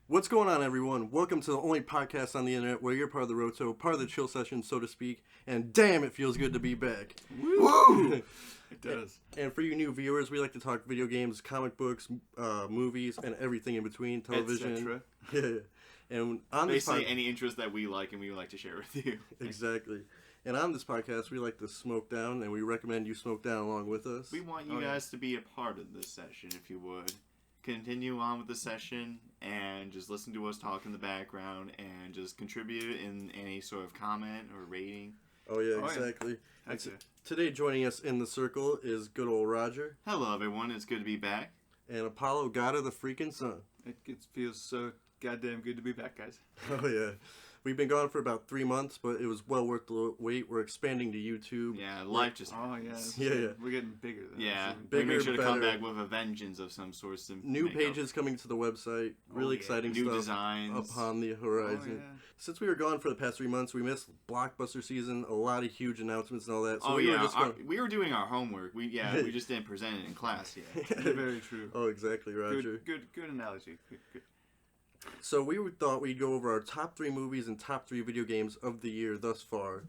What's going on, everyone? Welcome to the only podcast on the internet where you're part of the Roto, part of the chill session, so to speak. And damn, it feels good to be back. Woo! It does. And for you new viewers, we like to talk video games, comic books, movies, and everything in between, television. Yeah. And on this basically any interest that we like and we would like to share with you. Exactly. And on this podcast, we like to smoke down, and we recommend you smoke down along with us. We want you guys to be a part of this session, if you would. Continue on with the session and just listen to us talk in the background and just contribute in any sort of comment or rating. Oh yeah, exactly. Yeah. Today joining us in the circle is good old Roger. Hello everyone, it's good to be back. And Apollo, God of the freaking sun. It feels so goddamn good to be back, guys. Oh yeah. We've been gone for about 3 months, but it was well worth the wait. We're expanding to YouTube. Yeah, life just happens. Yeah. We're getting bigger. Yeah, bigger, we make sure to come better. back with a vengeance of some sort. New pages coming to the website. Really exciting new stuff designs upon the horizon. Oh, yeah. Since we were gone for the past 3 months, we missed Blockbuster season, a lot of huge announcements and all that. So we were doing our homework. We just didn't present it in class yet. Very true. Oh, exactly, Roger. Good analogy. Good. So we thought we'd go over our top 3 movies and top 3 video games of the year thus far.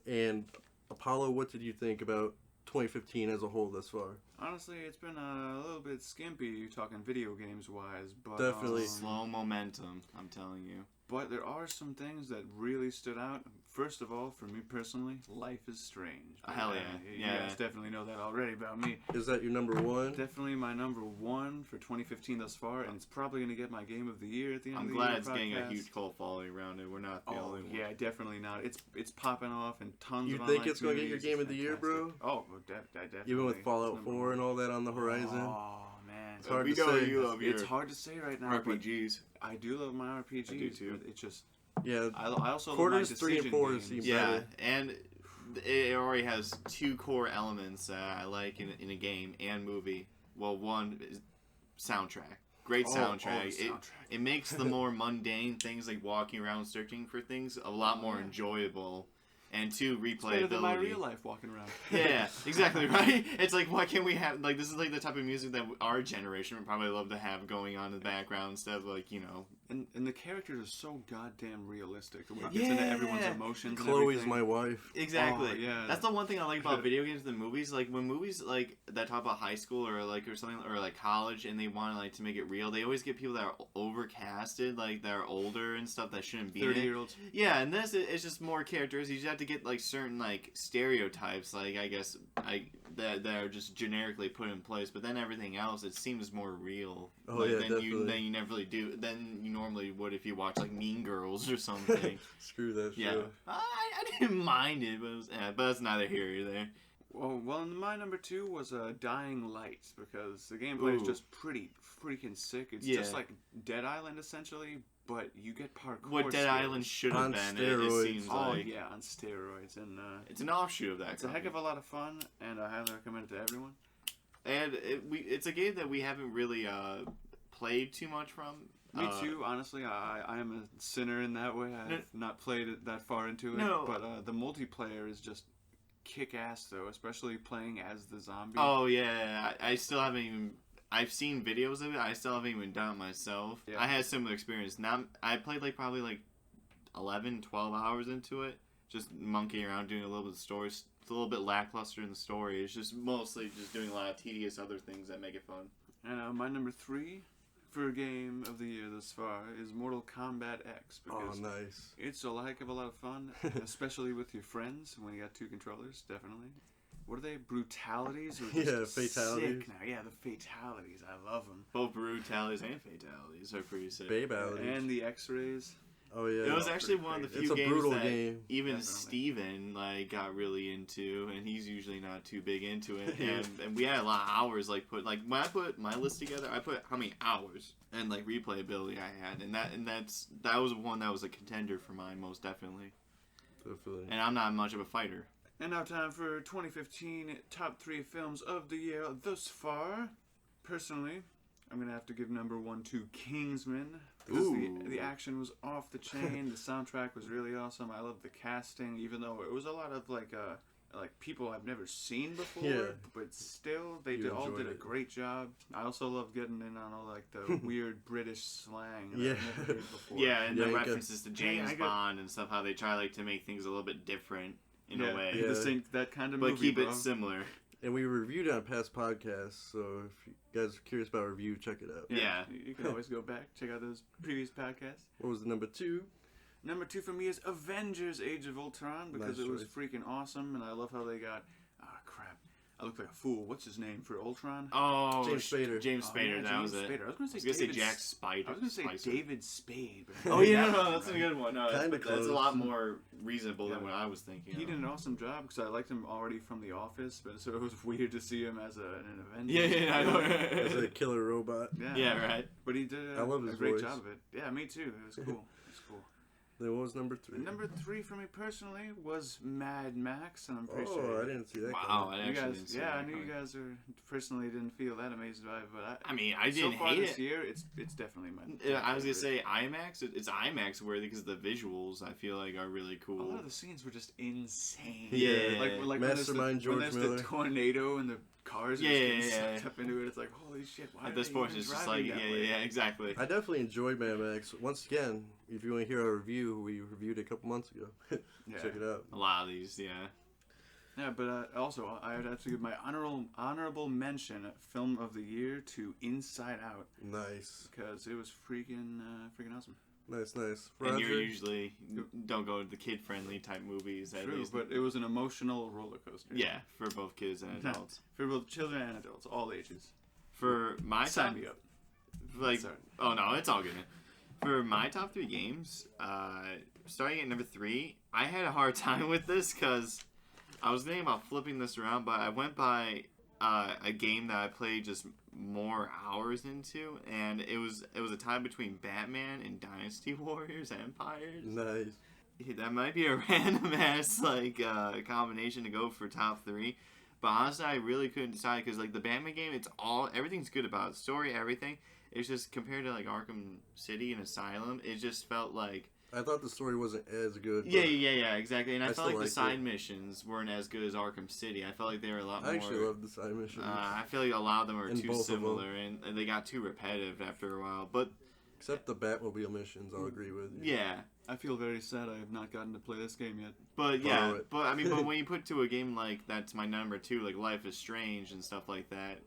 And Apollo, what did you think about 2015 as a whole thus far? Honestly, it's been a little bit skimpy talking video games wise, but Definitely. Slow momentum, I'm telling you. But there are some things that really stood out. First of all, for me personally, Life is Strange. Hell yeah. You guys definitely know that already about me. Is that your number one? Definitely my number one for 2015 thus far, and it's probably going to get my game of the year at the end of the year. I'm glad it's getting a huge cult following around it. We're not the only one. Yeah, definitely not. It's popping off and tons of You think it's going to get your game of the year, bro? Oh, definitely. Even with Fallout 4 and all that on the horizon? Oh, man. It's hard to say. It's hard to say right now. RPGs. I do love my RPGs. I do too. But it's just... Yeah, I also quarters love my 3 and 4 games. seem Yeah, better. and it already has 2 core elements I like in a game and movie. Well, one is soundtrack. Great soundtrack. It makes the more mundane things like walking around searching for things a lot more enjoyable. And 2, replayability. It's better than my real life walking around. Yeah, exactly, right? It's like, why can't we have, like, this is like the type of music that our generation would probably love to have going on in the background instead of, like, you know. And the characters are so goddamn realistic. The way it gets into everyone's emotions. Chloe's my wife. Exactly. Oh, yeah. That's the one thing I like about video games than movies. Like, when movies, like, that talk about high school or something, or, like, college, and they want, like, to make it real, they always get people that are overcasted, like, that are older and stuff that shouldn't be 30-year-olds. Yeah, and this, it's just more characters. You just have to get, like, certain, like, stereotypes, like, I guess, that are just generically put in place, but then everything else, it seems more real. Oh, like, yeah, than definitely. you never really do. Than you normally would if you watch, like, Mean Girls or something. Screw that show. Yeah. I didn't mind it, but that's neither here nor there. Well, my number 2 was Dying Light, because the gameplay is just pretty freaking sick. It's just like Dead Island, essentially, but you get parkour What Dead skills. Island should have On been, steroids. it seems like. Yeah, on steroids. And It's an offshoot of that. it's a heck of a lot of fun, and I highly recommend it to everyone. And it's a game that we haven't really played too much from. Me too, honestly. I am a sinner in that way. I have not played it that far into it. No. But the multiplayer is just kick-ass, though, especially playing as the zombie. Oh, yeah. I still haven't even... I've seen videos of it. I still haven't even done it myself. Yeah. I had a similar experience. Now, I played probably 11, 12 hours into it. Just monkeying around, doing a little bit of story. It's a little bit lackluster in the story. It's just mostly just doing a lot of tedious other things that make it fun. And my number 3 for game of the year thus far is Mortal Kombat X. Because nice. it's a heck of a lot of fun, especially with your friends when you got 2 controllers, definitely. What are they? Brutalities? Or Yeah, fatalities. Sick now. Yeah, the fatalities. I love them. Both brutalities and fatalities are pretty sick. Babe-alities. And the X-rays. Oh, yeah. It was actually one of the few It's a games brutal that game. even Definitely. Steven got really into, and he's usually not too big into it. And we had a lot of hours when I put my list together, I put how many hours and replayability I had, and that was one that was a contender for mine most definitely. Definitely. And I'm not much of a fighter. And now time for 2015 top 3 films of the year thus far. Personally, I'm going to have to give number 1 to Kingsman. Because the action was off the chain. The soundtrack was really awesome. I loved the casting, even though it was a lot of like people I've never seen before, Yeah. but still they You all did enjoyed a it. great job. I also love getting in on all like the weird British slang that Yeah. I've never heard before. Yeah, and the Yanka. references to James I got- Bond and stuff, how they try like to make things a little bit different in a way, Yeah. the same, that kind of but movie, keep bro. it similar. And we reviewed it on past podcasts, so if you guys are curious about our review, check it out. Yeah. You can always go back, check out those previous podcasts. What was the number 2? Number 2 for me is Avengers: Age of Ultron because Nice it was choice. freaking awesome, and I love how they got. Crap! I look like a fool. What's his name for Ultron? Oh, James Spader. James Oh, Spader, yeah, that James was it. Spader. I was gonna say I was gonna say David Jack S- Spider. I was gonna say Spicer. David Spade. But Oh yeah, that no, one, that's a right? good one. No, Kinda that's a close. lot more reasonable than Yeah. what I was thinking. He of. did an awesome job because I liked him already from The Office, but so it was weird to see him as an Avenger. Yeah, I know. As a killer robot. Yeah, right. But he did I love his a great voice. job of it. Yeah, me too. It was cool. It was cool. Then what was number 3? And number 3 for me personally was Mad Max, and I'm pretty Oh, sure I didn't see that Wow, coming. I you actually guys. didn't see Yeah, that I knew you coming. guys personally didn't feel that amazed by it, but I mean, I so didn't far hate this it. year, it's definitely my. I was gonna favorite. say IMAX. It's IMAX worthy because the visuals I feel like are really A cool. lot of the scenes were just insane. Yeah. like when Mastermind George there's Miller. the tornado and the cars are Yeah, just getting yeah, sucked up into it. It's like, holy shit! Why At are this they point, even it's just like driving that way? yeah, exactly. I definitely enjoyed Mad Max. Once again, if you want to hear our review, we reviewed it a couple months ago. Yeah. Check it out. A lot of these, yeah. Yeah, but also I would have to give my honorable mention film of the year to Inside Out Nice. because it was freaking awesome. Nice. And Roger? you usually don't go to the kid-friendly type movies. At True, least. but it was an emotional roller coaster. Yeah, for both kids and Yeah. adults. For both children and adults, all ages. For my Sign top, me up. like, Sorry. oh no, it's all good. For my top 3 games, starting at number 3, I had a hard time with this because I was thinking about flipping this around, but I went by a game that I played just more hours into, and it was a tie between Batman and Dynasty Warriors Empires. Nice. That might be a random ass combination to go for top 3, but honestly, I really couldn't decide because like the Batman game, everything's good about it. Story, everything. It's just compared to like Arkham City and Asylum, it just felt like I thought the story wasn't as good. yeah, but exactly. And I I felt like still the liked side it. missions weren't as good as Arkham City. I felt like they were a lot more. I actually love the side missions. I feel like a lot of them are In too both of them. similar, and they got too repetitive after a while. But Except the Batmobile missions, I'll agree with you. yeah, I feel very sad I have not gotten to play this game yet. but Borrow it. but I mean, but when you put to a game like that's my number 2, like Life is Strange and stuff like that,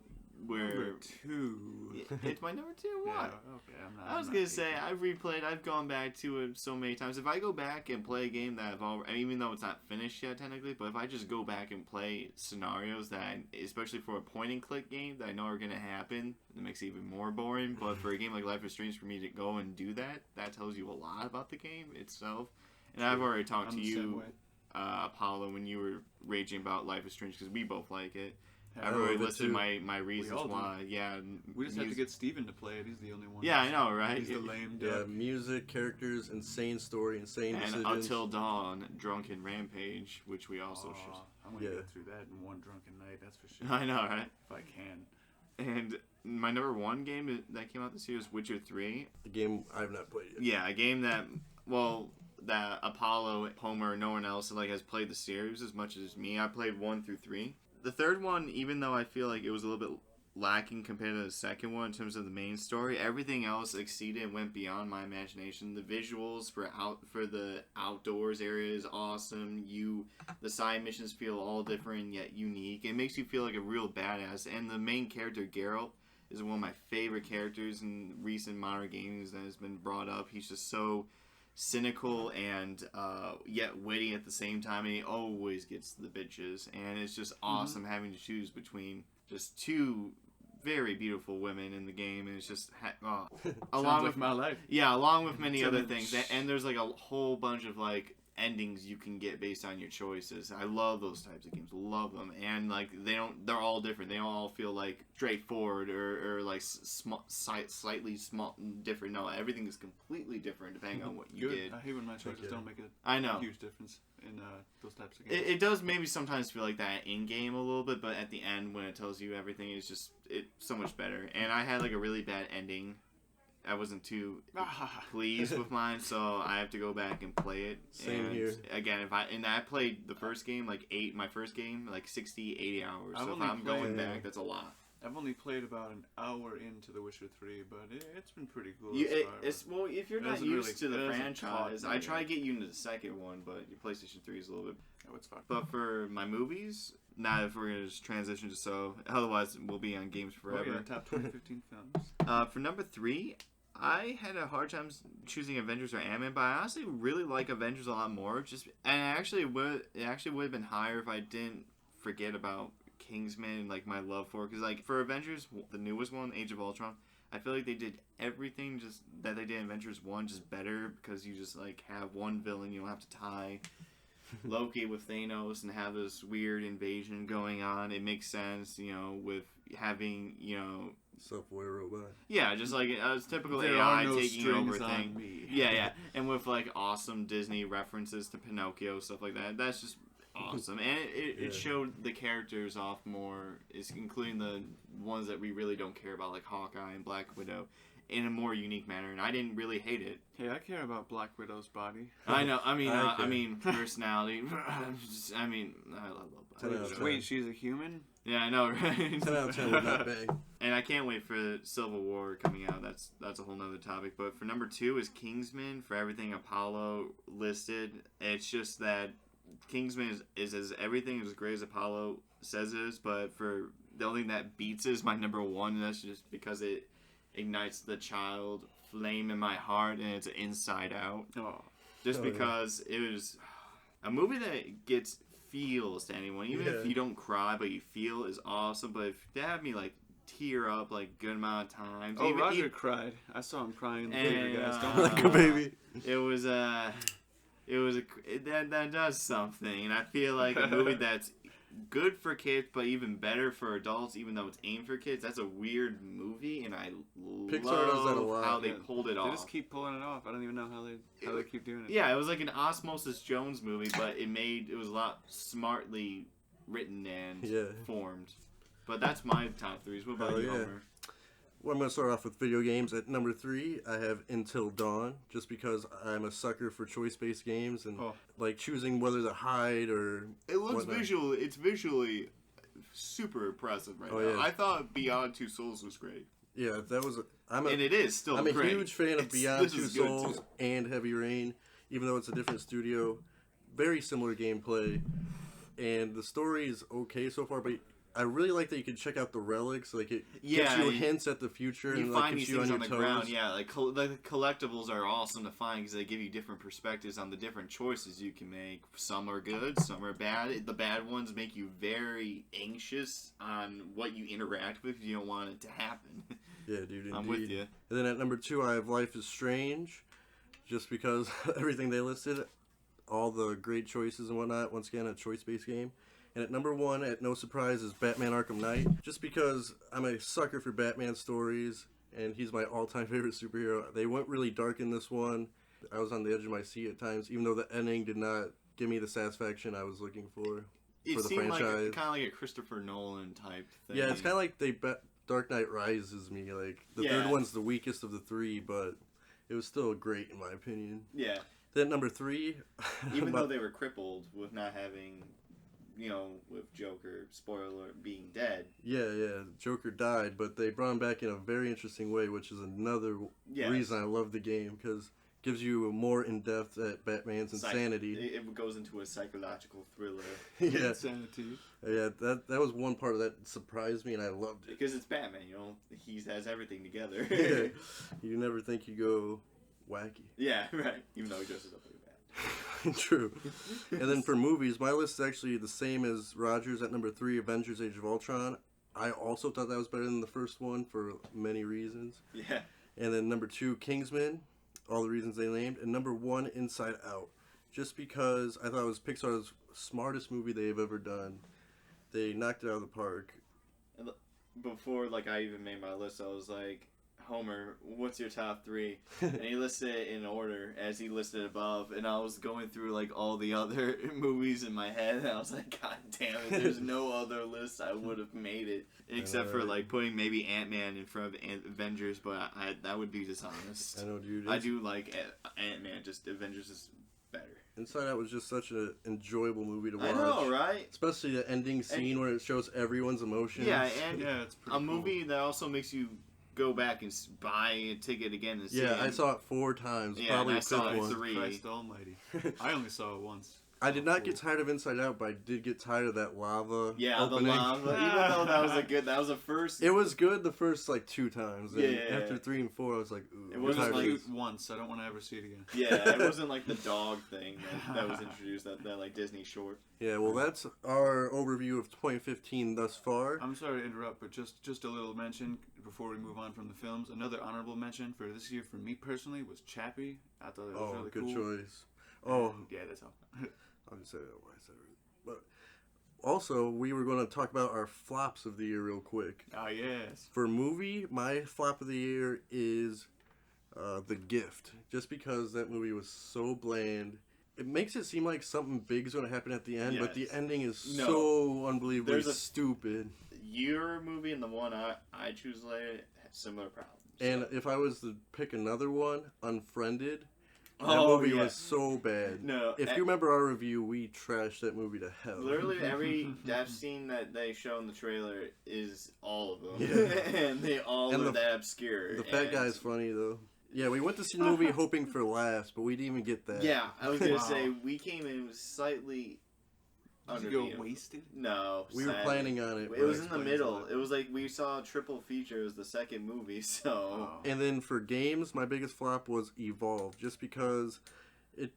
where Number 2. it's my number 2. Yeah, What? okay, I'm not. I was I'm gonna not say hating. I've replayed. I've gone back to it so many times. If I go back and play a game that I've already, even though it's not finished yet technically, but if I just go back and play scenarios that, especially for a point and click game that I know are gonna happen, it makes it even more boring. But for a game like Life is Strange, for me to go and do that, that tells you a lot about the game itself. And I've already talked I'm to the same you, way. Apollo, when you were raging about Life is Strange because we both like it. Yeah, I've I already love it listed too. my reasons all do. why. Yeah, We just have to music- get Steven to play it. He's the only one. Yeah, I know, right? He's the lame Yeah, duck. music, characters, insane story, insane And decisions. Until Dawn, Drunken Rampage, which we also I'm gonna Yeah. get through that in one drunken night. That's for should. sure. I know, right? If I can. And my number 1 game that came out this year is Witcher 3. The game I've not played yet. Yeah, a game that, well, that Apollo, Homer, no one else has played the series as much as me. I played 1 through 3. The third one, even though I feel like it was a little bit lacking compared to the second one in terms of the main story, everything else exceeded and went beyond my imagination. The visuals for the outdoors area is awesome. The side missions feel all different yet unique. It makes you feel like a real badass. And the main character, Geralt, is one of my favorite characters in recent modern games that has been brought up. He's just so cynical and yet witty at the same time, and he always gets the bitches. And it's just awesome having to choose between just 2 very beautiful women in the game, and it's just along Sounds with like my life. along with many Tell other me- things. And there's like a whole bunch of like endings you can get based on your choices. I love those types of games, love them. And like they're all different. They don't all feel like straightforward or like slightly small different. No, everything is completely different depending on what you Good. did. I hate when my choices Okay. don't make I a know. huge difference in those types of games. It does maybe sometimes feel like that in game a little bit, but at the end when it tells you everything, it's so much better. And I had like a really bad ending I wasn't too pleased with mine, so I have to go back and play it. Same and here. Again, I played the first game my first game 60, 80 hours. I've So if only I'm going played- back, that's a lot. I've only played about an hour into The Witcher 3, but it's been pretty cool. Well, if you're It not doesn't used to really- the it hasn't franchise, caught me I try to yet. get you into the second one, but your PlayStation 3 is a little bit. Oh, it's fine. But for my movies, now if we're gonna just transition to otherwise we'll be on games forever. Oh, yeah, top 2015 films. For number 3, I had a hard time choosing Avengers or Ant-Man, but I honestly really like Avengers a lot more. It actually would have been higher if I didn't forget about Kingsman and my love for it. Because for Avengers, the newest one, Age of Ultron, I feel like they did everything just that they did in Avengers 1 just better, because you just have one villain, you don't have to tie Loki with Thanos and have this weird invasion going on. It makes sense, with having, Self-aware robot. yeah, just like a typical There AI are no taking over strings on thing. me. Yeah, and with awesome Disney references to Pinocchio, stuff like that. That's just awesome, and it showed the characters off more, including the ones that we really don't care about, like Hawkeye and Black Widow, in a more unique manner. And I didn't really hate it. Hey, I care about Black Widow's body. I know. I Okay. mean, personality. I love Black 10 out of Widow. 10. Wait, she's a human? Yeah, I know, right? 10 out of 10 would not bang. And I can't wait for Civil War coming out. That's a whole nother topic. But for number 2 is Kingsman. For everything Apollo listed, it's just that Kingsman is as everything as great as Apollo says it is. But for the only thing that beats it is my number 1, and that's just because it ignites the child flame in my heart, and it's Inside Out. Oh. Just Oh, yeah. because it was a movie that gets feels to anyone, even if Yeah. you don't cry, but you feel is awesome. But if they had me tear up good amount of times. Oh, even, Roger cried. I saw him crying in the And, theater, guys. Don't Like a baby. It was that does something, and I feel like a movie that's good for kids, but even better for adults, even though it's aimed for kids. That's a weird movie, and I Pixar love does that a lot. how they Yeah. pulled it They off. just keep pulling it off. I don't even know how they keep doing it. Yeah, it was like an Osmosis Jones movie, but it was a lot smartly written and formed. But that's my top 3s. What about Hell you, yeah. Homer? Well, I'm going to start off with video games. At number 3, I have Until Dawn, just because I'm a sucker for choice-based games and choosing whether to hide or It looks whatnot. it's visually super impressive right now. Yeah. I thought Beyond Two Souls was great. Yeah, that was. And it is still I'm a great. huge fan of Beyond Two Souls and Heavy Rain, even though it's a different studio. Very similar gameplay, and the story is okay so far. But I really like that you can check out the relics. It gives you hints at the future You and find keeps these you on things your on the toes. ground. Yeah, the collectibles are awesome to find because they give you different perspectives on the different choices you can make. Some are good, some are bad. The bad ones make you very anxious on what you interact with. You don't want it to happen. Yeah, dude. Indeed. I'm with you. And then at number 2, I have Life is Strange, just because everything they listed, all the great choices and whatnot. Once again, a choice-based game. And at number 1, at no surprise, is Batman Arkham Knight, just because I'm a sucker for Batman stories, and he's my all-time favorite superhero. They went really dark in this one. I was on the edge of my seat at times, even though the ending did not give me the satisfaction I was looking for It the seemed franchise. kind of like a Christopher Nolan type thing. Yeah, it's kind of like Dark Knight Rises me. The third one's the weakest of the 3, but it was still great in my opinion. Yeah. Then number 3, Even though they were crippled with not having, with Joker, spoiler, being dead. Yeah, Joker died, but they brought him back in a very interesting way, which is another reason I love the game, because it gives you a more in-depth at Batman's insanity. It goes into a psychological thriller. Yeah, Insanity. yeah, that was one part that surprised me, and I loved it. Because it's Batman, he has everything together. Yeah, you never think you go wacky. Yeah, right. Even though he dresses up like that. True. And then for movies, my list is actually the same as Roger's at number 3, Avengers Age of Ultron. I also thought that was better than the first one for many reasons. Yeah. And then number 2, Kingsman, all the reasons they named. And number 1, Inside Out. Just because I thought it was Pixar's smartest movie they've ever done. They knocked it out of the park. Before I even made my list, I was like, Homer, what's your top 3? And he listed it in order as he listed above, and I was going through like all the other movies in my head, and I was like, God damn it, there's no other list I would have made it, except for like putting maybe Ant-Man in front of Avengers, but that would be dishonest. I know, dude. I do like Ant-Man, just Avengers is better. Inside Out was just such an enjoyable movie to watch. I know, right? Especially the ending scene where it shows everyone's emotions. Yeah, and it's pretty a movie that also makes you go back and buy a ticket again and see it. I saw it 4 times. Yeah, probably and I saw it one. 3. Christ almighty. I only saw it once. I did not get tired of Inside Out, but I did get tired of that lava opening. The lava. Even though that was a first. It was good the first like 2 times. And Yeah. after 3 and 4, I was like, ooh. It It wasn't was like- cute once. I don't want to ever see it again. Yeah, it wasn't like the dog thing that was introduced, that like Disney short. Yeah, well, that's our overview of 2015 thus far. I'm sorry to interrupt, but just a little mention before we move on from the films. Another honorable mention for this year for me personally was Chappie. I thought it was really good cool. choice. Oh, And yeah, that's all. I'll just say that. Why is that? But also, we were going to talk about our flops of the year real quick. Ah, yes. For movie, my flop of the year is The Gift. Just because that movie was so bland. It makes it seem like something big is going to happen at the end, but the Yes. ending is No. so unbelievably There's a- stupid. Your movie and the one I choose later had similar problems. And if I was to pick another one, Unfriended, that Oh, movie yeah. was so bad. No, If you remember our review, we trashed that movie to hell. literally every death scene that they show in the trailer is all of them, Yeah. and they all And are the- that obscure. The fat and- guy is funny, though. Yeah, we went to see the movie hoping for laughs, but we didn't even get that. Yeah, I was gonna Wow. say we came in slightly Did under you the go wasted? No, We were sadly. planning on it. It but- was in the explains middle. a lot. It was like we saw a triple feature as the second movie, so Oh. And then for games, my biggest flop was Evolve, just because the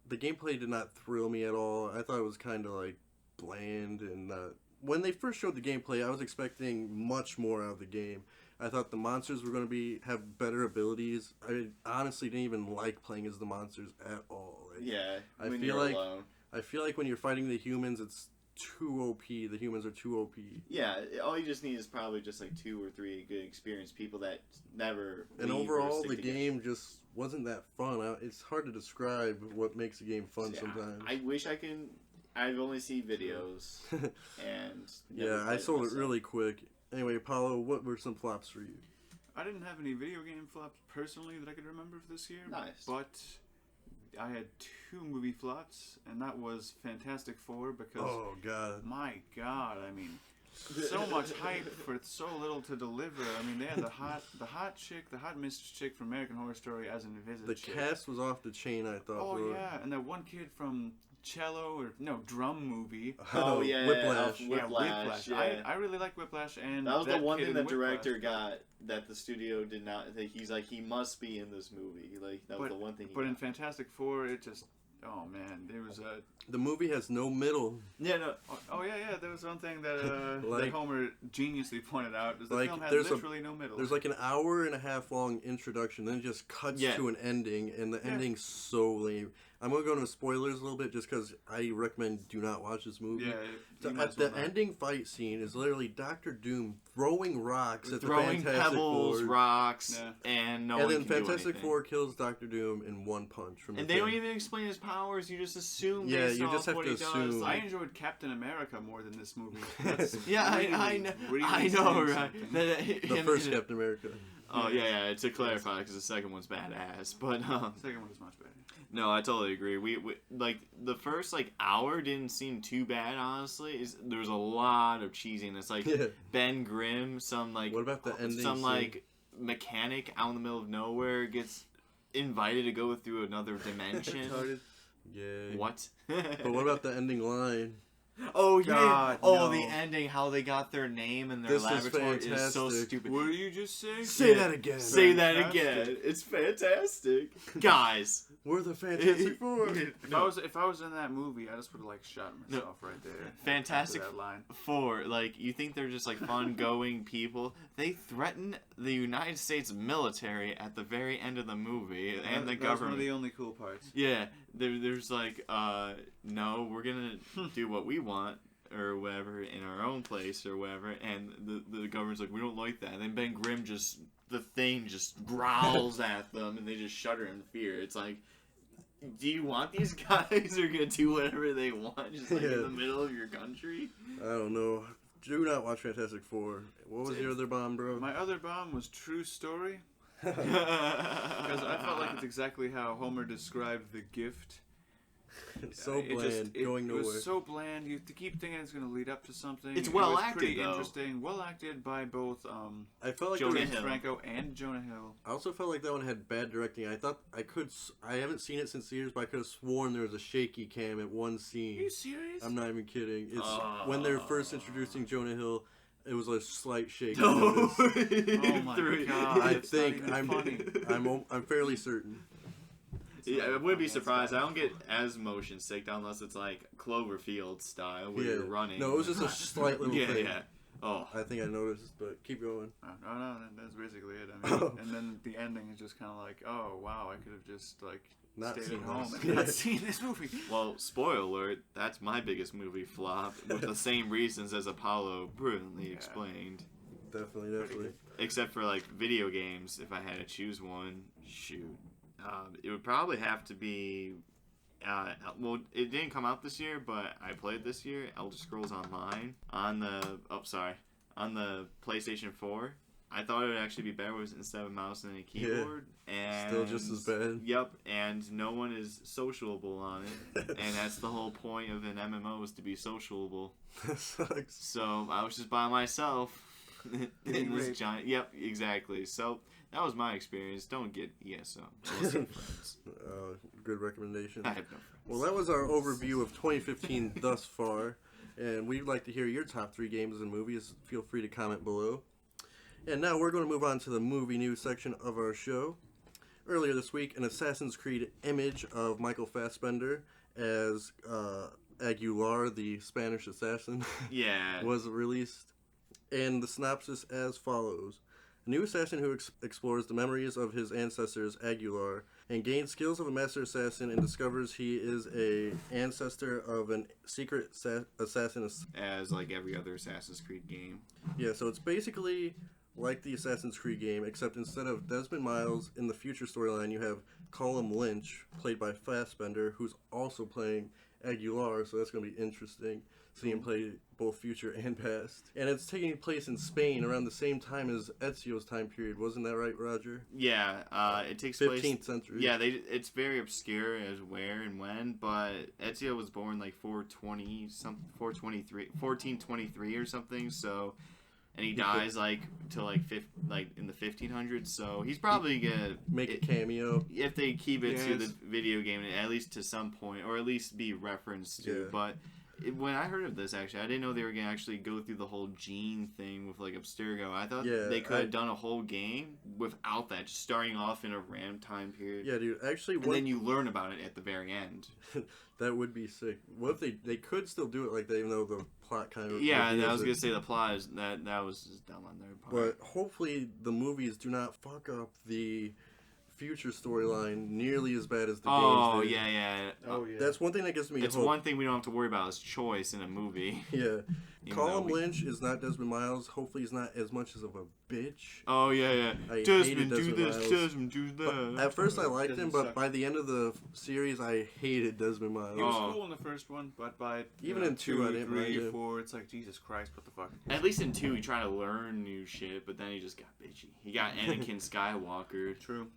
gameplay did not thrill me at all. I thought it was kind of like bland and when they first showed the gameplay, I was expecting much more out of the game. I thought the monsters were going to have better abilities. I honestly didn't even like playing as the monsters at all. Like, yeah. I when feel you're like- alone. I feel like when you're fighting the humans, it's too OP. The humans are too OP. Yeah, all you just need is probably just like 2 or 3 good experienced people that never. And leave or overall, stick the together. game just wasn't that fun. It's hard to describe what makes a game fun Yeah, sometimes. I wish I can. I've only seen videos and. never Yeah, I played sold it myself. really quick. Anyway, Apollo, what were some flops for you? I didn't have any video game flops personally that I could remember for this year. Nice. But I had 2 movie flops, and that was Fantastic Four because, Oh, God. my God, I mean, so much hype for so little to deliver. I mean, they had the hot mistress chick from American Horror Story as an invisible The chick. cast was off the chain, I thought. Oh bro. yeah, and that one kid from drum movie. Oh yeah, Whiplash. Whiplash. Yeah, Yeah. I really like Whiplash, and That was the one kid thing in the director Whiplash. got that the studio did not. That he's like he must be in this movie. Like that was the one thing. He But in got. Fantastic Four, it just man, there was a The movie has no middle. Yeah, no. yeah, there was one thing that that Like- Homer geniusly pointed out is the Like, film had there's literally no middle. There's like an hour and a half long introduction, then it just cuts Yeah. to an ending, and the Yeah. ending's so lame. I'm going to go into spoilers a little bit just because I recommend do not watch this movie. yeah, So you might at as well the not. ending fight scene is literally Dr. Doom throwing rocks at Throwing the Fantastic pebbles, Four. rocks, Yeah. and no and one then can do Fantastic anything. Four kills Dr. Doom in one punch from And the they don't thing. even explain his powers. You just assume. Yeah, based you off just have what to he does. assume. I Like, enjoyed Captain America more than this movie. That's yeah, I really, know. really I know, saying right? something. The first Captain America. Oh yeah. To clarify, because the second one's badass. But The second one is much better. no, I totally agree. We like the first hour didn't seem too bad. Honestly, there was a lot of cheesiness. Like Yeah. Ben Grimm, some What about the ending some scene? mechanic out in the middle of nowhere gets invited to go through another dimension. Retarded. Yeah. What? But what about the ending line? Oh yeah! God, Oh, no. the ending, how they got their name and their This is laboratory is so fantastic. stupid. What did you just say? Say that again. Say that Fantastic. again. It's fantastic, guys. We're the Fantastic Four. If I was in that movie, I just would have shot myself right there. Fantastic After that line. Four, you think they're just fun-going people? They threaten the United States military at the very end of the movie and the That was one of government. the only cool parts. Yeah, there's no, we're gonna do what we want or whatever in our own place or whatever, and the government's like, we don't like that. And then Ben Grimm just the thing just growls at them and they just shudder in fear. It's like, do you want these guys who are gonna do whatever they want just like in the middle of your country? I don't know. Do not watch Fantastic Four. What was your other bomb, bro? My other bomb was True Story. Because I felt like it's exactly how Homer described The Gift. It's so bland, going nowhere. It was so bland. You keep thinking it's going to lead up to something. It's well it was acted, pretty though. interesting. Well acted by both I felt like Jonah James Hill. Franco and Jonah Hill. I also felt like that one had bad directing. I thought I haven't seen it since years, but I could have sworn there was a shaky cam at one scene. Are you serious? I'm not even kidding. It's when they're first introducing Jonah Hill. It was a slight shake. No. Oh my god! I It's think not even funny. I'm fairly certain. Yeah, I wouldn't be surprised. I don't get as motion sick unless it's like Cloverfield style where you're running. No, it was just a slight little thing. Yeah. Oh. I think I noticed, but keep going. No, that's basically it. I mean, and then the ending is just kind of like, oh wow, I could have just like Not stayed seen at home this. and not seen this movie. Well, spoiler alert, that's my biggest movie flop with the same reasons as Apollo brilliantly explained. Definitely. Except for like video games, if I had to choose one, shoot. It would probably have to be, well, it didn't come out this year, but I played this year, Elder Scrolls Online, on the PlayStation 4. I thought it would actually be better instead of a mouse and a keyboard. And still just as bad. Yep, and no one is sociable on it. And that's the whole point of an MMO is to be sociable. That sucks. So I was just by myself in this raped. giant. Yep, exactly. So that was my experience. Don't get ESO. Listen, friends. Good recommendation. I have no friends. Well, that was our overview of 2015 thus far, and we'd like to hear your top 3 games and movies. Feel free to comment below. And now we're going to move on to the movie news section of our show. Earlier this week, an Assassin's Creed image of Michael Fassbender as Aguilar, the Spanish assassin, Yeah. was released. And the synopsis as follows. A new assassin who explores the memories of his ancestors, Aguilar, and gains skills of a master assassin and discovers he is an ancestor of an secret assassin. As like every other Assassin's Creed game. Yeah, so it's basically like the Assassin's Creed game, except instead of Desmond Miles in the future storyline, you have Colm Lynch, played by Fassbender, who's also playing Aguilar, so that's going to be interesting. See him play both future and past. And it's taking place in Spain around the same time as Ezio's time period. Wasn't that right, Roger? Yeah, it takes 15th place... century. Yeah, it's very obscure as where and when, but Ezio was born like 1423 or something, so... And he dies like till like in the 1500s, so he's probably gonna make a cameo if they keep it to the video game, at least to some point, or at least be referenced to. Yeah. But when I heard of this, actually, I didn't know they were gonna actually go through the whole gene thing with like Abstergo. I thought they could have done a whole game without that, just starting off in a random time period. Yeah, dude. Actually, and then you learn about it at the very end. That would be sick. What if they could still do it like that, even though the plot kind of... Yeah, I was going to say the plot is that was just dumb on their part. But hopefully the movies do not fuck up the future storyline nearly as bad as the games did. Yeah. Oh, yeah. That's one thing that gives me It's hope. one thing we don't have to worry about is choice in a movie. Yeah. Colm Lynch is not Desmond Miles. Hopefully he's not as much as of a bitch. Oh, yeah. I Desmond, hated do this. Miles. Desmond, do that. But at first I liked him, Doesn't but suck. by the end of the series I hated Desmond Miles. He was cool in the first one, but by Even in 2, I didn't mind 3, him. 4, it's like Jesus Christ, what the fuck? At least in 2, he tried to learn new shit, but then he just got bitchy. He got Anakin Skywalker. True.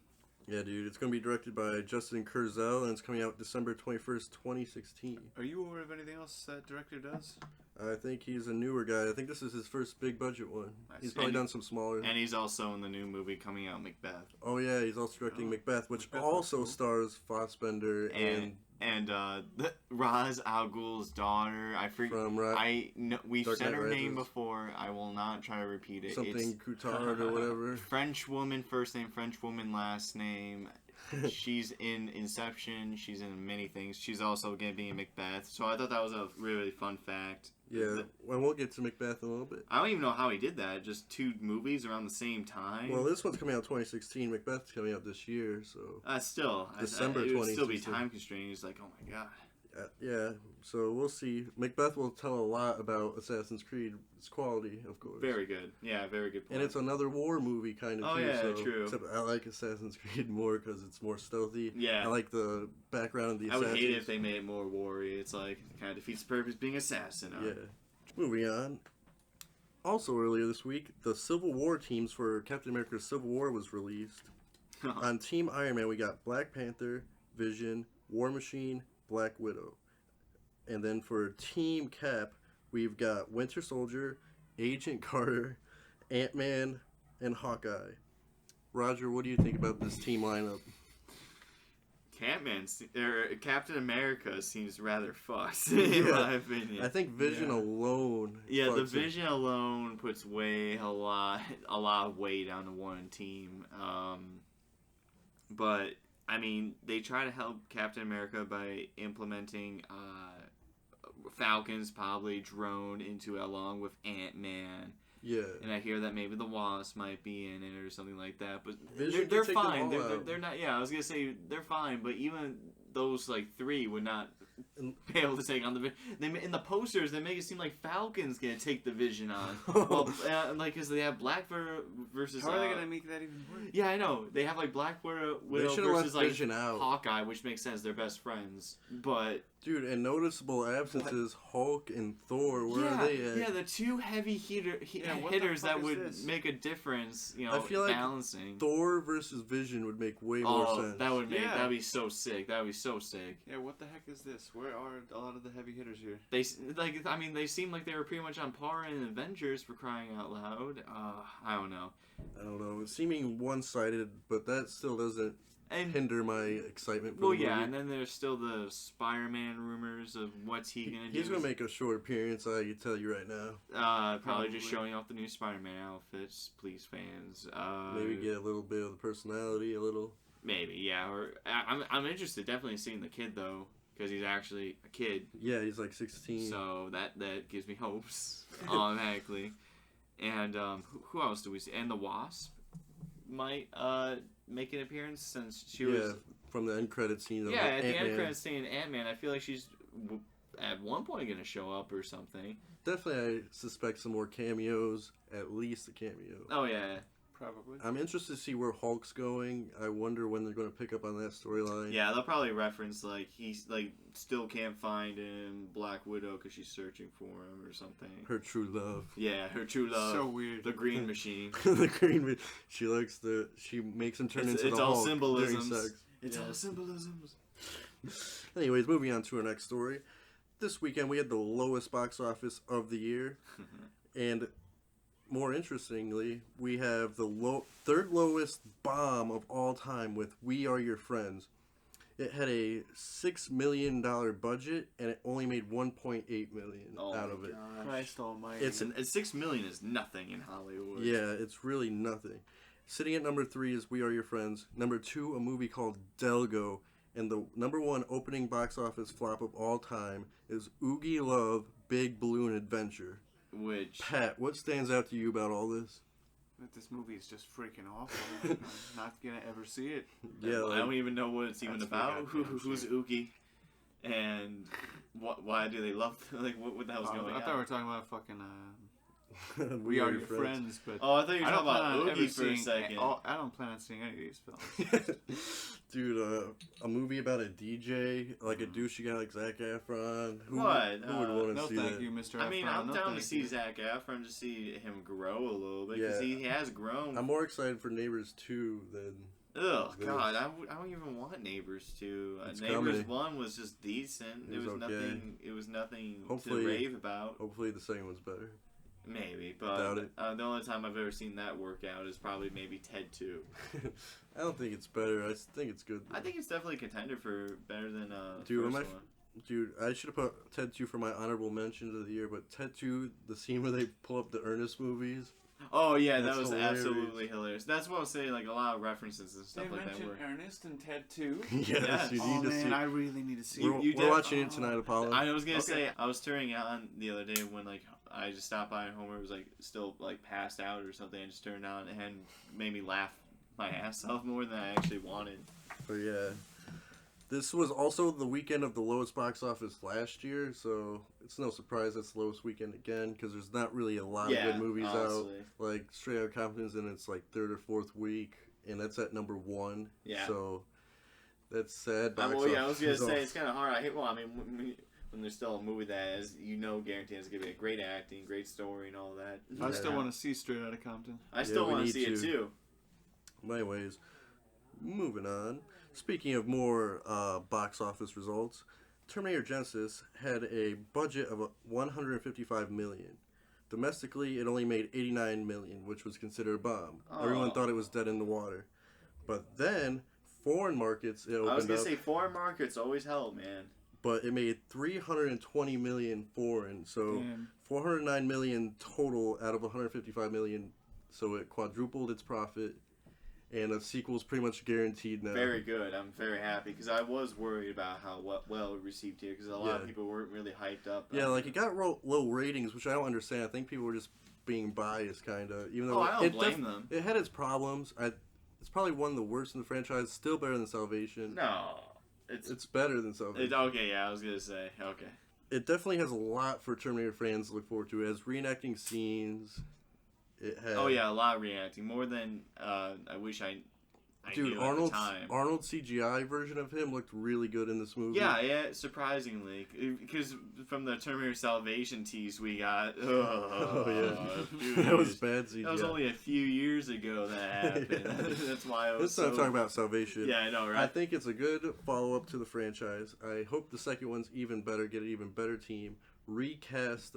Yeah, dude. It's going to be directed by Justin Kurzel, and it's coming out December 21st, 2016. Are you aware of anything else that director does? I think he's a newer guy. I think this is his first big budget one. Nice. He's probably done some smaller. And he's also in the new movie coming out, Macbeth. Oh yeah, he's also directing Macbeth, which Macbeth also looks stars Fassbender and Ra's al Ghul's daughter. I forget. from We've Dark said Knight her name Rises. before. I will not try to repeat it. something Coutard or whatever. French woman first name, French woman last name. She's in Inception. She's in many things. She's also going to be in Macbeth. So I thought that was a really fun fact. Yeah, well, we'll get to Macbeth in a little bit. I don't even know how he did that. Just 2 movies around the same time. Well, this one's coming out 2016. Macbeth's coming out this year, so Still, December it would still be 2016. time constrained. It's like, oh my god. Yeah, so we'll see. Macbeth will tell a lot about Assassin's Creed's quality, of course. Very good. Yeah, very good point. And it's another war movie kind of Oh, too. yeah, So, true. Except I like Assassin's Creed more because it's more stealthy. Yeah. I like the background of the I assassins. would hate it if they made it more war-y. It's like, kind of defeats the purpose of being assassin. Yeah. Moving on. Also earlier this week, the Civil War teams for Captain America Civil War was released. On Team Iron Man, we got Black Panther, Vision, War Machine, Black Widow. And then for Team Cap, we've got Winter Soldier, Agent Carter, Ant-Man, and Hawkeye. Roger, what do you think about this team lineup? Captain America seems rather fucked, in my opinion. I think Vision alone. Yeah, the Vision alone puts a lot of weight on the one team. But I mean, they try to help Captain America by implementing Falcon's probably drone into it along with Ant-Man. Yeah. And I hear that maybe the Wasp might be in it or something like that. But Vision they're can take fine. them all out. They're not. Yeah, I was gonna say they're fine, but even those like three would not be able to take on the Vision. In the posters, they make it seem like Falcon's gonna take the Vision on. Well, like because they have Black versus. How are they gonna make that even work? Yeah, I know. They have like Black Widow versus like Vision out. Hawkeye, which makes sense. They're best friends, but. Dude, and noticeable absences, Hulk and Thor, where are they at? Yeah, the two heavy hitters that would make a difference, I feel like balancing. Thor versus Vision would make way more sense. That'd be so sick. That'd be so sick. Yeah, what the heck is this? Where are a lot of the heavy hitters here? They seem like they were pretty much on par in Avengers, for crying out loud. I don't know. Seeming one-sided, but that still doesn't hinder my excitement for the movie. And then there's still the Spider-Man rumors of what's he gonna do. He's gonna make a short appearance, I can tell you right now. Probably just showing off the new Spider-Man outfits, please fans. Maybe get a little bit of the personality, a little. Maybe, yeah. Or I'm interested, definitely seeing the kid though, because he's actually a kid. Yeah, he's like 16. So that gives me hopes automatically. And who else do we see? And the Wasp might make an appearance since she was from the end credit scene. Of at Ant-Man. the end credit scene, Ant-Man. I feel like she's at one point gonna show up or something. Definitely, I suspect some more cameos. At least a cameo. Oh yeah. Probably. I'm interested to see where Hulk's going. I wonder when they're going to pick up on that storyline. Yeah, they'll probably reference like he's like still can't find him, Black Widow, because she's searching for him or something. Her true love. Yeah, her true love. So weird. The Green Machine. The Green. She makes him turn into the Hulk. It's all symbolisms. During sex. It's all symbolisms. Anyways, moving on to our next story. This weekend we had the lowest box office of the year, and more interestingly, we have the third lowest bomb of all time with We Are Your Friends. It had a $6 million budget, and it only made $1.8 million out of it. Christ almighty. And $6 million is nothing in Hollywood. Yeah, it's really nothing. Sitting at number 3 is We Are Your Friends. Number 2, a movie called Delgo. And the number 1 opening box office flop of all time is Oogie Love, Big Balloon Adventure. Which Pat, what stands out to you about all this? That this movie is just freaking awful. I'm not gonna ever see it. Yeah, I don't even know what it's even about. That's Who's Oogie, and why do they love? Like what the hell's going on? I thought we were talking about fucking. We Are Your Friends, but I thought you were talking about Oogie ever for a second. I don't plan on seeing any of these films. Dude, a movie about a DJ, like a douchey guy like Zac Efron. Who would want to no see thank that? you, Mr. I mean, Efron. I'm no down to thank see you. Zac Efron to see him grow a little bit because Yeah. he has grown. I'm more excited for Neighbors 2 than... Ugh, this. God, I don't even want Neighbors 2. It's Neighbors coming. 1 was just decent. It was okay. nothing. It was nothing Hopefully- to rave about. Hopefully the second one's better. Maybe, but Doubt it. The only time I've ever seen that work out is probably maybe Ted 2. I don't think it's better. I think it's good. I think it's definitely a contender for better than Dude, first am I one. Dude, I should have put Ted 2 for my honorable mentions of the year, but Ted 2, the scene where they pull up the Ernest movies. Oh yeah, That's that was hilarious. absolutely hilarious. That's what I was saying. Like a lot of references and stuff They like that mentioned were. Ernest and Ted too. Yes, you Oh need to man, see. I really need to see. We're, it. you we're did- watching it tonight, Apollo. I was gonna Okay. say I was turning it on the other day when like I just stopped by and Homer was like still like passed out or something. I just turned it on and made me laugh my ass off more than I actually wanted. But yeah. This was also the weekend of the lowest box office last year, so it's no surprise that's the lowest weekend again, because there's not really a lot of good movies honestly. out. Like, Straight Outta Compton's in its, like, third or fourth week, and that's at number 1. Yeah. So, that's sad. I was going to say, it's kind of hard. When there's still a movie that is, guaranteed it's going to be a great acting, great story, and all that. I still want to see Straight Outta Compton. I still want to see it, too. Anyways, moving on. Speaking of more box office results, Terminator Genesis had a budget of $155 million. Domestically, it only made $89 million, which was considered a bomb. Oh. Everyone thought it was dead in the water. But then, foreign markets, it opened up. I was going to say, foreign markets always help, man. But it made $320 million foreign, so $409 million total out of $155 million. So it quadrupled its profit. And a sequel's pretty much guaranteed now. Very good. I'm very happy because I was worried about how well it received here because a lot of people weren't really hyped up. Yeah, like it got low ratings, which I don't understand. I think people were just being biased, kind of. Even though I don't blame them. It had its problems. It's probably one of the worst in the franchise. Still better than Salvation. No, it's better than Salvation. Okay, yeah, I was gonna say okay. It definitely has a lot for Terminator fans to look forward to. It has reenacting scenes. It has, a lot of reenacting, more than I wish I Dude, knew at the time. Arnold's CGI version of him looked really good in this movie. Yeah, surprisingly, because from the Terminator Salvation tease we got, that was bad CGI. That was only a few years ago that happened. That's why I was. Let's not talk about Salvation. Yeah, I know, right? I think it's a good follow-up to the franchise. I hope the second one's even better, get an even better team. Recast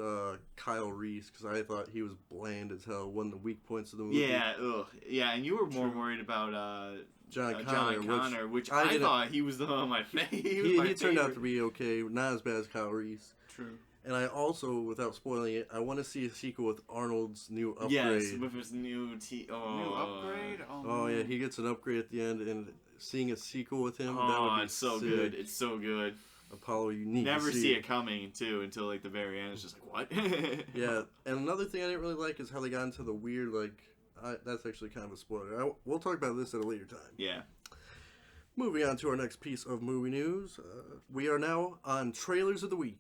Kyle Reese, because I thought he was bland as hell. One of the weak points of the movie. Yeah, and you were more worried about John Connor, which I thought he was the one on my face. He turned out to be okay, not as bad as Kyle Reese. True. And I also, without spoiling it, I want to see a sequel with Arnold's new upgrade. Yes, with his new new upgrade. Oh yeah, he gets an upgrade at the end, and seeing a sequel with him, that would be it's so sick. good. It's so good. Apollo, you need never to see it coming too until like the very end. It's just like what? Yeah, and another thing I didn't really like is how they got into the weird that's actually kind of a spoiler. We'll talk about this at a later time. Yeah. Moving on to our next piece of movie news, we are now on trailers of the week.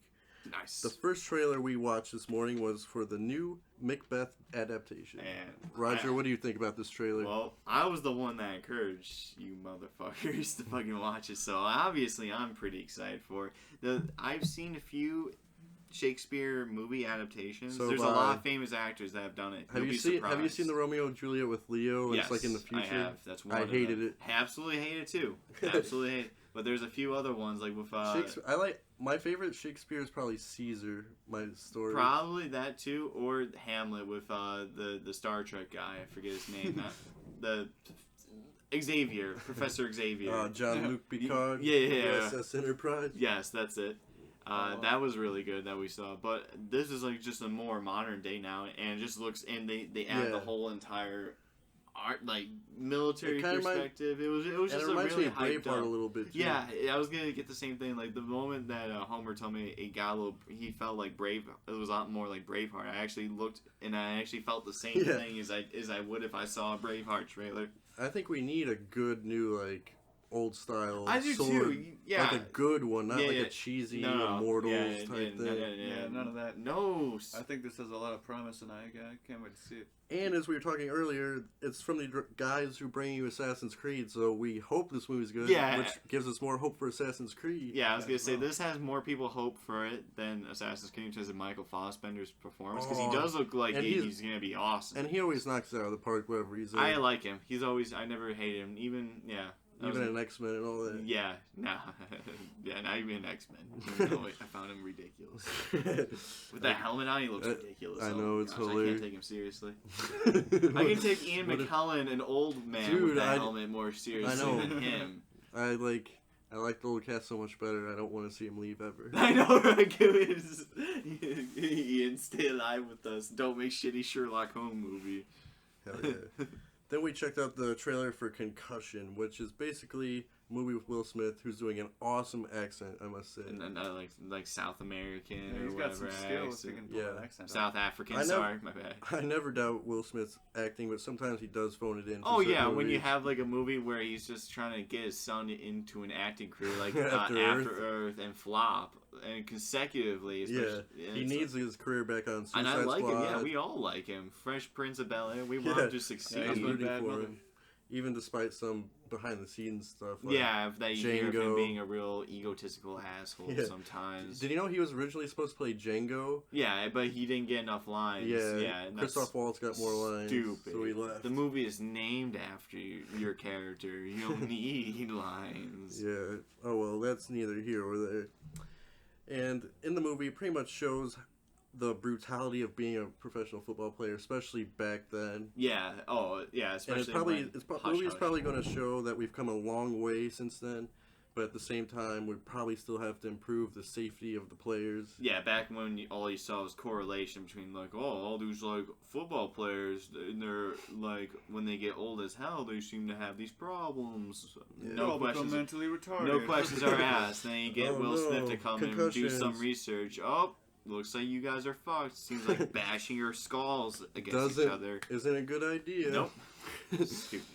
Nice. The first trailer we watched this morning was for the new Macbeth adaptation. And Roger, what do you think about this trailer? Well, I was the one that encouraged you motherfuckers to fucking watch it, so obviously I'm pretty excited for it. I've seen a few Shakespeare movie adaptations. There's a lot of famous actors that have done it. Have you seen the Romeo and Juliet with Leo? Yes, it's like in the future. I have. That's one. I hated it. Absolutely hate it too. Absolutely hate it. But there's a few other ones like with Shakespeare. My favorite Shakespeare is probably Caesar. My story. Probably that too, or Hamlet with the Star Trek guy. I forget his name. the Xavier, Professor Xavier. Jean-Luc Picard. Yeah. USS Enterprise. Yes, that's it. That was really good that we saw, but this is like just a more modern day now, and it just looks, and they add the whole entire art, like military perspective. It was just a really hyped up. A little bit. Too. Yeah, I was gonna get the same thing. Like the moment that Homer told me he felt like Brave. It was a lot more like Braveheart. I actually looked and I actually felt the same thing as I would if I saw a Braveheart trailer. I think we need a good new old style. I do sword. too. Yeah, like a good one, not like a cheesy Immortals type thing. Yeah, none of that. No, I think this has a lot of promise, and I can't wait to see it. And as we were talking earlier, it's from the guys who bring you Assassin's Creed, so we hope this movie's good. Yeah, which gives us more hope for Assassin's Creed. Yeah, I was gonna say this has more people hope for it than Assassin's Creed in terms of Michael Fassbender's performance because he does look like he's gonna be awesome. And he always knocks it out of the park, whatever he's in. I like him. I never hated him. Even in X-Men and all that. Yeah, not even in X-Men. I found him ridiculous. With that helmet on, he looks ridiculous. I know, it's hilarious. I can't take him seriously. I can take Ian McKellen, an old man, with that helmet more seriously than him. I like the old cast so much better. I don't want to see him leave ever. I know, right? Ian, stay alive with us. Don't make shitty Sherlock Holmes movie. Hell yeah. Then we checked out the trailer for Concussion, which is basically movie with Will Smith, who's doing an awesome accent, I must say. And like South American Yeah, or he's got some whatever skills. accent. He can pull Yeah. that accent off. South African, I sorry, my bad. I never doubt Will Smith's acting, but sometimes he does phone it in. For Oh certain yeah, when you movies. have like a movie where he's just trying to get his son into an acting career, like After After Earth and Flop, and consecutively. Yeah, he needs his career back on Suicide and I like Squad. him. Yeah, we all like him. Fresh Prince of Bel Air. We want him to succeed. I'm he's rooting bad for mother. him, even despite some behind the scenes stuff. Like Yeah, if that you hear of him Django. being a real egotistical asshole Yeah. sometimes. Did you know he was originally supposed to play Django? Yeah, but he didn't get enough lines. Yeah, and Christoph Waltz got more lines, stupid. so he left. The movie is named after your character. You don't need lines. Yeah. Oh well, that's neither here or there. And in the movie, it pretty much shows the brutality of being a professional football player, especially back then. Yeah. Oh, yeah. And Especially it's probably when the movie's probably going to show that we've come a long way since then, but at the same time, we probably still have to improve the safety of the players. Yeah, back when all you saw was correlation between like, oh, all these like football players, and they're like when they get old as hell, they seem to have these problems. Yeah. No All become questions. mentally retarded. No questions are asked. Then you get Oh, Will Smith no. to come and do Concussions. some research. Oh, looks like you guys are fucked. Seems like bashing your skulls against each other. Isn't a good idea. Nope. Stupid.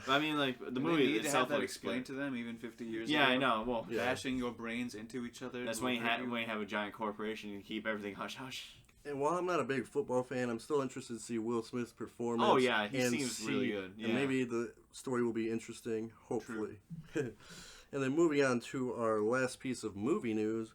I mean, like the And movie they need to itself have that looks explained good. to them even 50 years Yeah, ago. I know. Well, Yeah. Bashing your brains into each other. that's will when you hurt have a giant corporation and keep everything hush hush. And while I'm not a big football fan, I'm still interested to see Will Smith's performance. Oh, yeah, he and seems really good, And yeah. maybe the story will be interesting, hopefully. And then moving on to our last piece of movie news,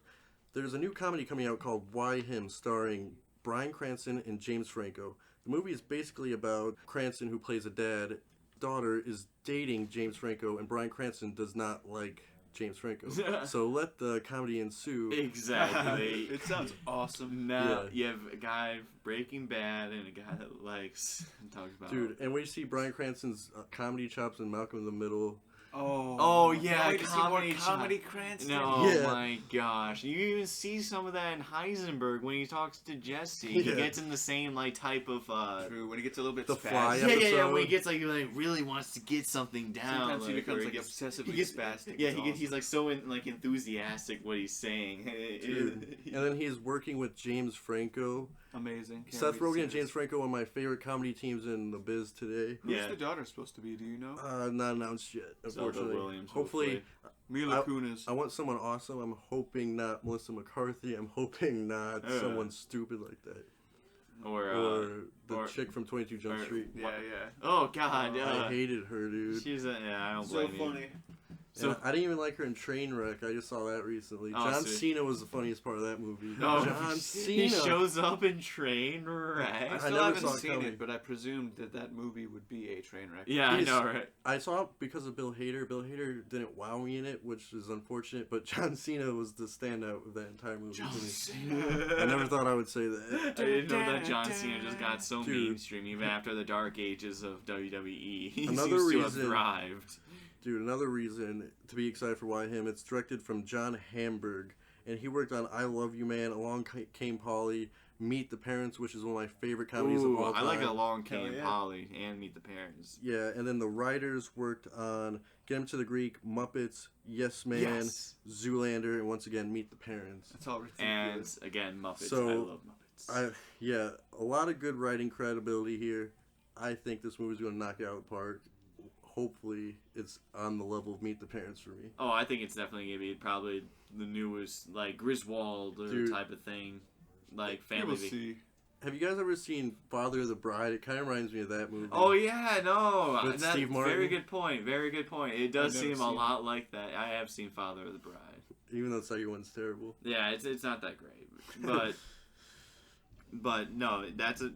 there's a new comedy coming out called Why Him, starring Bryan Cranston and James Franco. The movie is basically about Cranston, who plays a dad. Daughter is dating James Franco, and Bryan Cranston does not like James Franco. So let the comedy ensue. Exactly. It sounds awesome. Now Yeah. you have a guy Breaking Bad and a guy that likes talks about. Dude, and when you see Bryan Cranston's comedy chops in Malcolm in the Middle, Oh yeah, Can't wait to see more comedy comedy shot. Cranston. No, Yeah. my gosh. You even see some of that in Heisenberg when he talks to Jesse. He Yeah. gets in the same like type of True, when he gets a little bit The spastic. Fly yeah, when episode. he gets like really wants to get something down. Sometimes he becomes or like gets- obsessively he gets- spastic. Yeah, It's he's like so enthusiastic what he's saying. Dude. And then he's working with James Franco. amazing. Can't Seth wait to Rogen see and James this. Franco, one of my favorite comedy teams in the biz today. Who's Yeah. the daughter supposed to be? Do you know? Not announced yet, unfortunately. Williams, hopefully, Mila Kunis. I want someone awesome. I'm hoping not Melissa McCarthy. I'm hoping not someone stupid like that. or The or- chick from 22 Jump or- Street. Yeah, yeah. oh god, I hated her, dude. she's I don't So blame you. funny. So So I didn't even like her in Trainwreck. I just saw that recently. Oh, John sweet. Cena was the funniest part of that movie. No, John Cena. he shows up in Trainwreck. I I still never haven't saw it seen coming. it, but I presumed that movie would be a train wreck. Yeah, I He's- know, right? I saw it because of Bill Hader. Bill Hader didn't wow me in it, which is unfortunate. But John Cena was the standout of that entire movie. to me. I never thought I would say that. I didn't know that John Cena just got so Dude. mainstream even after the dark ages of WWE. He Another seems to have reason- thrived. Dude, another reason to be excited for Why Him, it's directed from John Hamburg, and he worked on I Love You Man, Along Came Polly, Meet the Parents, which is one of my favorite comedies of Ooh, all time. I like Along Hell Came yeah. Polly and Meet the Parents. Yeah, and then the writers worked on Get Him to the Greek, Muppets, Yes Man, Yes. Zoolander, and once again Meet the Parents. That's all ridiculous. And again, Muppets. So, I love Muppets. Yeah, a lot of good writing credibility here. I think this movie's going to knock it out of the park. Hopefully, it's on the level of Meet the Parents for me. Oh, I think it's definitely gonna be probably the newest, like Griswold or Dude. type of thing, like We family. will see. Have you guys ever seen Father of the Bride? It kind of reminds me of that movie. Oh yeah, no, With that's Steve Martin? very good point. Very good point. It does I've never seem a seen lot like that. I have seen Father of the Bride. Even though the second one's terrible. Yeah, it's not that great, but no,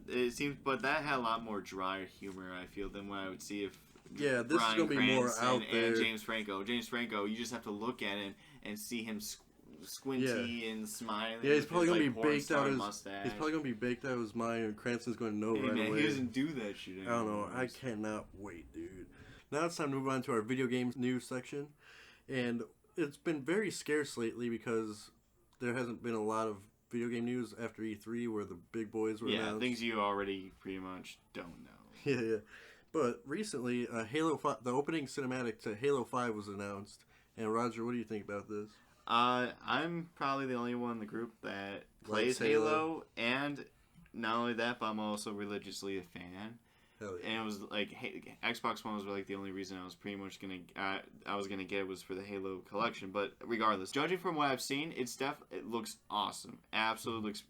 it seems, but that had a lot more dry humor. I feel than what I would see if. Yeah, this is Bryan gonna be more Cranston out there. And James Franco. James Franco, you just have to look at him and see him squinty and smiling. Yeah, he's with probably his, gonna like, be porn baked star out his. mustache. He's probably gonna be baked out of his mind, and Cranston's going to know Hey right man, away. he doesn't do that shit anymore. I don't know. I cannot wait, dude. Now it's time to move on to our video games news section, and it's been very scarce lately because there hasn't been a lot of video game news after E3 where the big boys were Yeah, announced. things you already pretty much don't know. Yeah. But recently, Halo 5, the opening cinematic to Halo 5 was announced. And Roger, what do you think about this? I'm probably the only one in the group that plays Halo, and not only that, but I'm also religiously a fan. Hell yeah. And it was like Xbox One was like the only reason I was pretty much gonna get it was for the Halo collection. But regardless, judging from what I've seen, it looks awesome. Absolutely, it's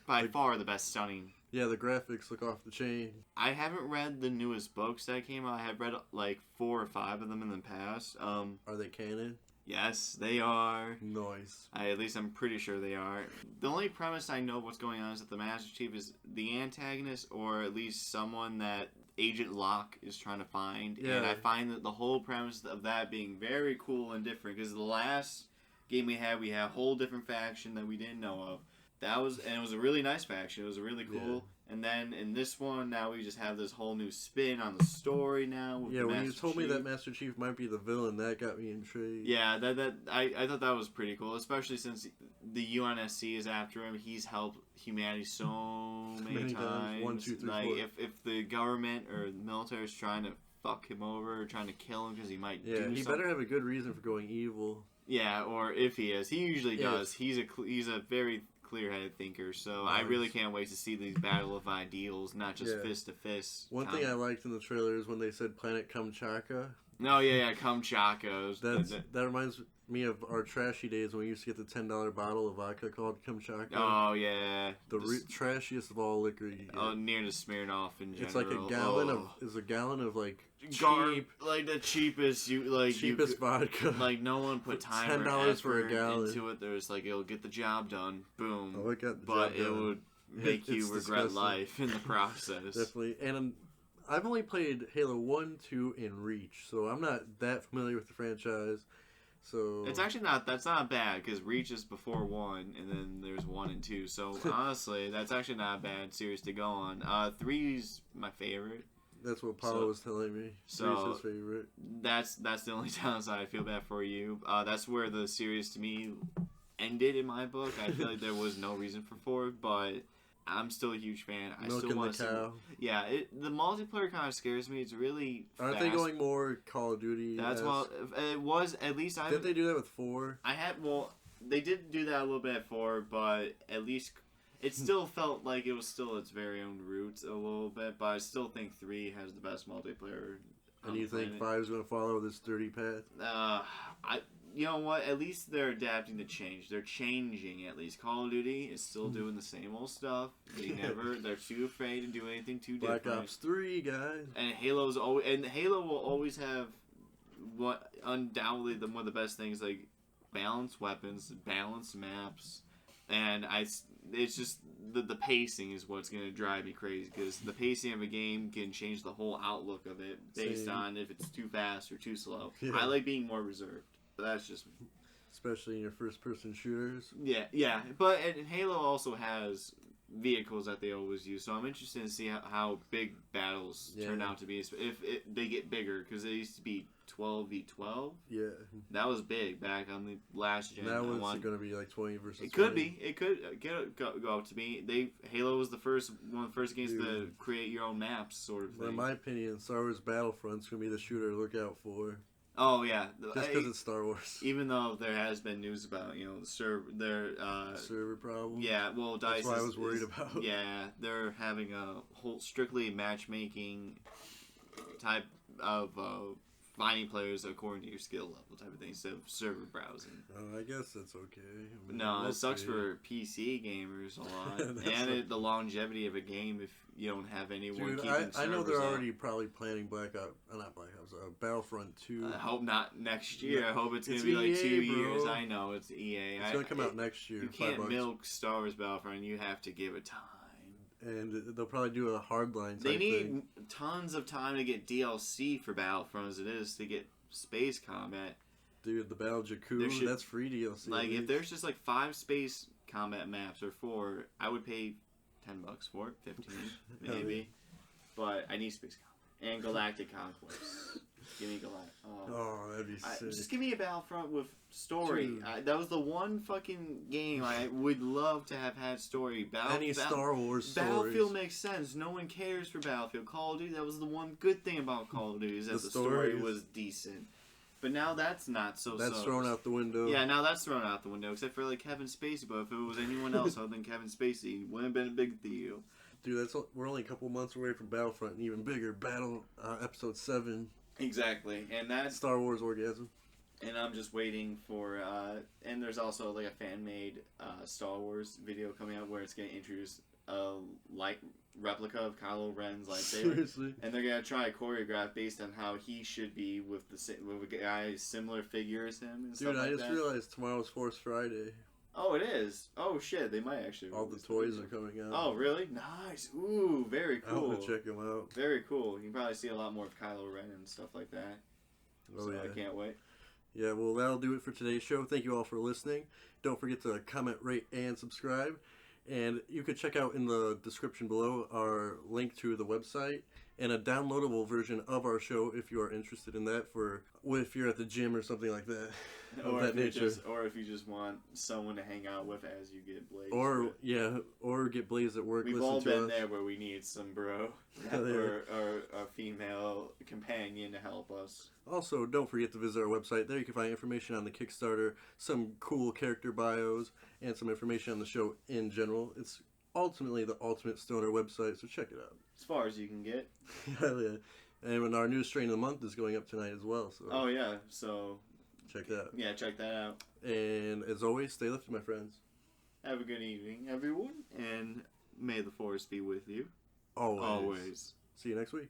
by far the best stunning. Yeah, the graphics look off the chain. I haven't read the newest books that came out. I have read like 4 or 5 of them in the past. Are they canon? Yes, they are. Nice. At least I'm pretty sure they are. The only premise I know what's going on is that the Master Chief is the antagonist, or at least someone that Agent Locke is trying to find. Yeah. And I find that the whole premise of that being very cool and different, because the last game we had a whole different faction that we didn't know of. And it was a really nice faction. It was really cool. Yeah. And then in this one, now we just have this whole new spin on the story now. With the when you told me that Master Chief might be the villain, that got me intrigued. Yeah, I thought that was pretty cool, especially since the UNSC is after him. He's helped humanity so many times. 1, 2, 3, like 4. If the government or the military is trying to fuck him over, or trying to kill him because he might do something. He better have a good reason for going evil. Yeah, or if he is, he usually does. He's a very clear-headed thinker, so nice. I really can't wait to see these battle of ideals, not just fist to fist. One thing I liked in the trailer is when they said Planet Kamchatka. Oh yeah, Kamchatka. That reminds me of our trashy days when we used to get the $10 bottle of vodka called Kamchatka. Oh yeah, the trashiest of all liquor you get. Oh, near to Smirnoff in general. It's like a gallon of like cheap, like the cheapest cheapest vodka. Like no one put time $10 for a gallon into it. There's like it'll get the job done, boom. Oh, it got the but job it done. Would make you regret disgusting. life in the process. Definitely, and I've only played Halo 1, 2, and Reach, so I'm not that familiar with the franchise. So it's actually that's not bad, because Reach is before 1, and then there's 1 and 2. So honestly, that's actually not a bad series to go on. 3's my favorite. That's what Paulo was telling me. So his favorite. That's the only downside. I feel bad for you. That's where the series to me ended in my book. I feel like there was no reason for 4, but I'm still a huge fan. I still want to see. Yeah, the multiplayer kind of scares me. It's really Aren't they going more Call of Duty? That's it was at least. Didn't they do that with 4? They did do that a little bit at 4, but at least it still felt like it was still its very own roots a little bit. But I still think 3 has the best multiplayer. And you think 5 is going to follow this dirty path? You know what? At least they're adapting to change. They're changing, at least. Call of Duty is still doing the same old stuff. They're too afraid to do anything too different. Black Ops 3, guys. And Halo will always have what undoubtedly one of the best things, like balanced weapons, balanced maps, and it's just the pacing is what's going to drive me crazy, because the pacing of a game can change the whole outlook of it based on if it's too fast or too slow. Yeah. I like being more reserved. But that's just me. Especially in your first-person shooters. Yeah. But Halo also has vehicles that they always use, so I'm interested to see how big battles turn out to be if they get bigger, because they used to be 12v12. Yeah. That was big back on the last gen. Now it's going to be like 20 versus 20. It could be. It could go up to be. Halo was one of the first games to create your own maps, sort of thing. Well, in my opinion, Star Wars Battlefront's going to be the shooter to look out for. Oh yeah, just because it's Star Wars. Even though there has been news about the server problem. Yeah, well, DICE. That's what I was worried about. Yeah, they're having a whole strictly matchmaking type of finding players according to your skill level type of thing, instead of server browsing. I guess that's okay. No, it sucks for PC gamers a lot, and the longevity of a game if you don't have anyone keeping servers I know they're up. already probably planning Battlefront 2. I hope not next year. I hope it's going to be like 2 years. I know, it's EA. It's going to come out next year. You can't milk Star Wars Battlefront. You have to give it time. And they'll probably do a hardline type They need thing. tons of time to get DLC for Battlefront as it is to get space combat. Dude, the Battle of Jakku, that's free DLC. Like, if there's just like 5 space combat maps or 4, I would pay $10 for it, 15 maybe. But I need space combat and galactic conquest. Give me Galactus. Oh, that'd be sick. Just give me a Battlefront with story. Dude. That was the one fucking game I would love to have had story. Any Star Wars stories. Battlefield makes sense. No one cares for Battlefield. Call of Duty, that was the one good thing about Call of Duty, is that the story was decent. But now that's not so. That's thrown out the window. Yeah, now that's thrown out the window, except for like Kevin Spacey. But if it was anyone else other than Kevin Spacey, it wouldn't have been a big deal. Dude, we're only a couple months away from Battlefront, and even bigger, Episode 7. Exactly, and that's Star Wars Orgasm. And I'm just waiting for, and there's also like a fan-made Star Wars video coming out where it's going to introduce a replica of Kylo Ren's lightsaber. Seriously? And they're going to try a choreograph based on how he should be with a guy similar figure as him and stuff like that. Dude, I just realized tomorrow's Force Friday. Oh, it is? Oh, shit, they might actually. All the toys are coming out. Oh, really? Nice. Ooh, very cool. I want to check them out. Very cool. You can probably see a lot more of Kylo Ren and stuff like that. Oh, so yeah. I can't wait. Yeah, well, that'll do it for today's show. Thank you all for listening. Don't forget to comment, rate, and subscribe. And you can check out in the description below our link to the website and a downloadable version of our show if you are interested in that for if you're at the gym or something like that. Or if you just want someone to hang out with as you get blazed. Or get blazed at work. We've listen all to been us. there where we need some bro Yeah. or a female companion to help us. Also, don't forget to visit our website. There you can find information on the Kickstarter, some cool character bios, and some information on the show in general. It's ultimately the ultimate stoner website, so check it out. As far as you can get. Hell yeah. And when our new strain of the month is going up tonight as well. So Oh yeah, so check that. Yeah, check that out. And as always, stay lifted, my friends. Have a good evening, everyone, and may the force be with you. Always. Always. See you next week.